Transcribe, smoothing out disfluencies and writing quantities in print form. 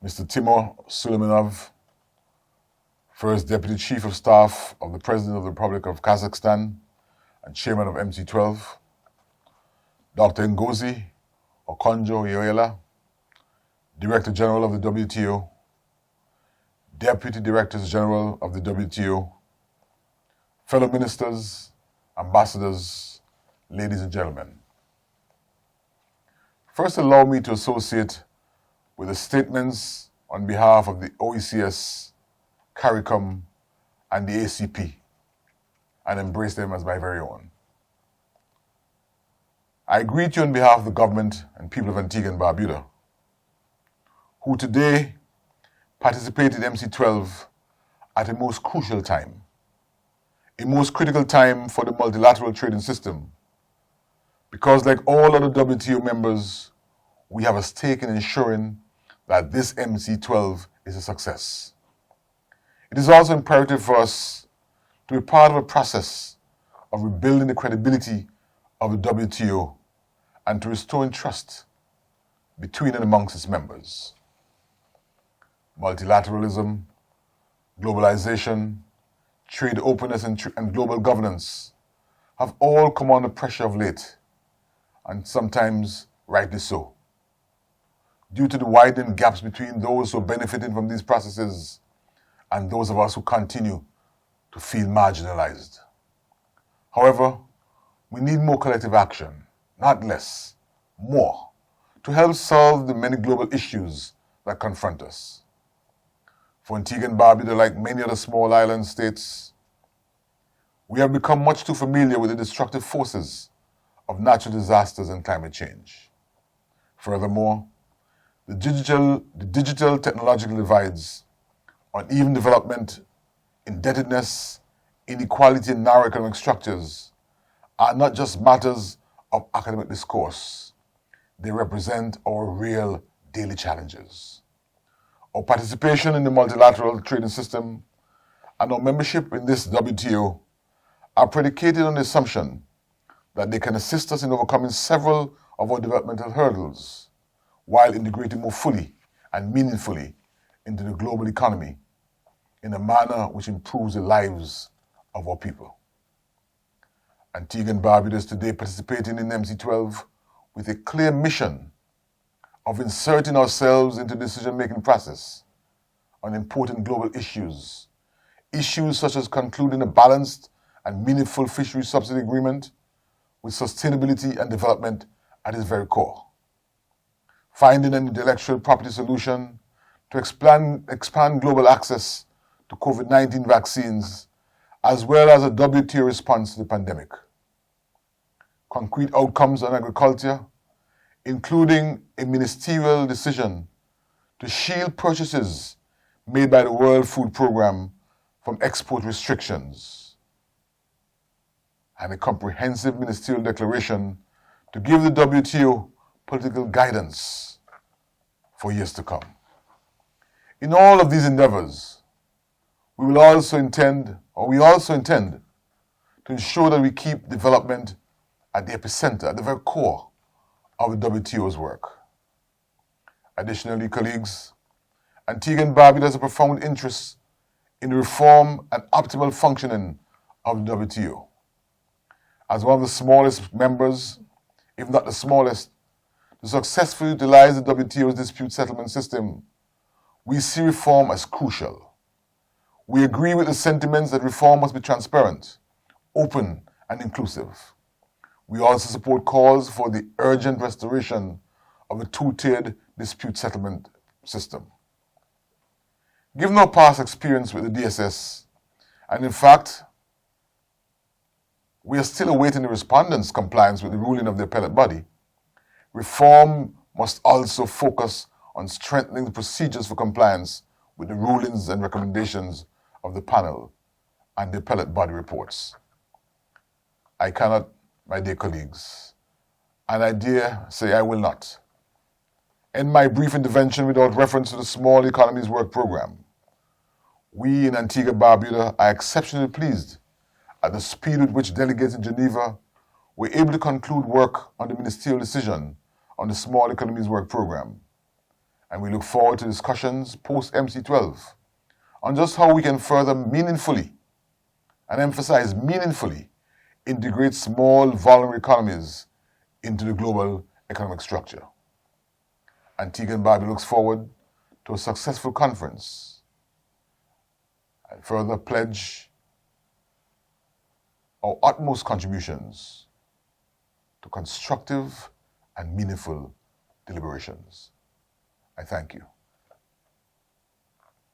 Mr. Timur Suleimanov, First Deputy Chief of Staff of the President of the Republic of Kazakhstan and Chairman of MC12, Dr. Ngozi Okonjo-Iweala, Director General of the WTO, Deputy Directors General of the WTO, fellow ministers, ambassadors, ladies and gentlemen. First, allow me to associate with the statements on behalf of the OECS, CARICOM, and the ACP, and embrace them as my very own. I greet you on behalf of the government and people of Antigua and Barbuda, who today participate in MC12 at a most crucial time, a most critical time for the multilateral trading system, because like all other WTO members, we have a stake in ensuring that this MC12 is a success. It is also imperative for us to be part of a process of rebuilding the credibility of the WTO and to restoring trust between and amongst its members. Multilateralism, globalization, trade openness, and global governance have all come under pressure of late, and sometimes rightly so, due to the widening gaps between those who are benefiting from these processes and those of us who continue to feel marginalized. However, we need more collective action, not less, more, to help solve the many global issues that confront us. For Antigua and Barbuda, like many other small island states, we have become much too familiar with the destructive forces of natural disasters and climate change. Furthermore, the digital technological divides, uneven development, indebtedness, inequality, and narrow economic structures are not just matters of academic discourse. They represent our real daily challenges. Our participation in the multilateral trading system and our membership in this WTO are predicated on the assumption that they can assist us in overcoming several of our developmental hurdles while integrating more fully and meaningfully into the global economy in a manner which improves the lives of our people. Antigua and Barbuda is today participating in MC12 with a clear mission of inserting ourselves into the decision-making process on important global issues, issues such as concluding a balanced and meaningful fisheries subsidy agreement with sustainability and development at its very core, finding an intellectual property solution to expand global access to COVID-19 vaccines, as well as a WTO response to the pandemic. Concrete outcomes on agriculture, including a ministerial decision to shield purchases made by the World Food Programme from export restrictions, and a comprehensive ministerial declaration to give the WTO political guidance for years to come. In all of these endeavors, we also intend to ensure that we keep development at the epicenter, at the very core of the WTO's work. Additionally, colleagues, Antigua and Barbuda has a profound interest in the reform and optimal functioning of the WTO. As one of the smallest members, if not the smallest, to successfully utilize the WTO's dispute settlement system, we see reform as crucial. We agree with the sentiments that reform must be transparent, open, and inclusive. We also support calls for the urgent restoration of a two-tiered dispute settlement system. Given our past experience with the DSS, and in fact, we are still awaiting the respondents' compliance with the ruling of the appellate body, reform must also focus on strengthening the procedures for compliance with the rulings and recommendations of the panel and the appellate body reports. I cannot, my dear colleagues, and I dare say I will not, end my brief intervention without reference to the Small Economies Work Program. We in Antigua Barbuda are exceptionally pleased at the speed with which delegates in Geneva were able to conclude work on the ministerial decision on the Small Economies Work Program. and we look forward to discussions post-MC12 on just how we can further meaningfully, and emphasize meaningfully, integrate small, vulnerable economies into the global economic structure. Antigua and Barbuda looks forward to a successful conference and further pledge our utmost contributions to constructive and meaningful deliberations. I thank you.